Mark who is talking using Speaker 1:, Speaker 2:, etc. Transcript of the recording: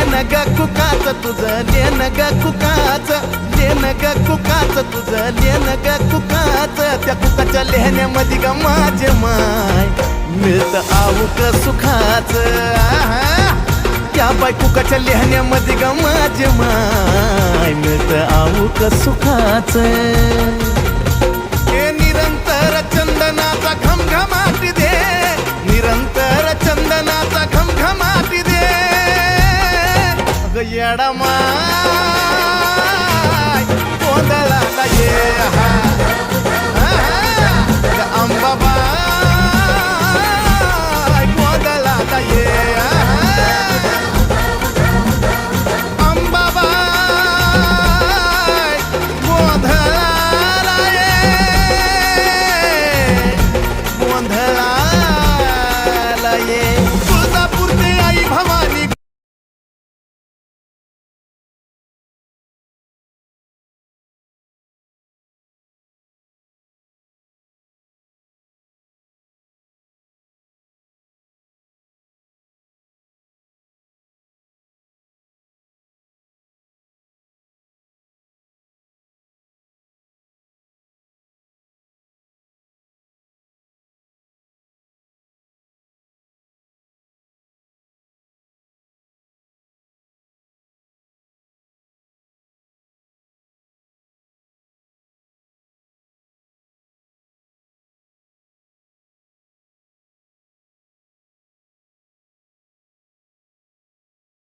Speaker 1: लेन ग कुकाच तुझं लेन ग कुकाच लेन ग कुकाच तुझं लेन ग कुकाच त्या कुकाच्या लेहण्यामध्ये ग माझे माय मिळत आऊक सुखाच त्या बाय कुकाच्या लेहण्यामध्ये ग माझे माय मिळत आऊक सुखाच हे निरंतर चंदनाचा घमघमाटी दे निरंतर चंदनाचा घमघमाटी दे अग येडा माय गोंधळाला ये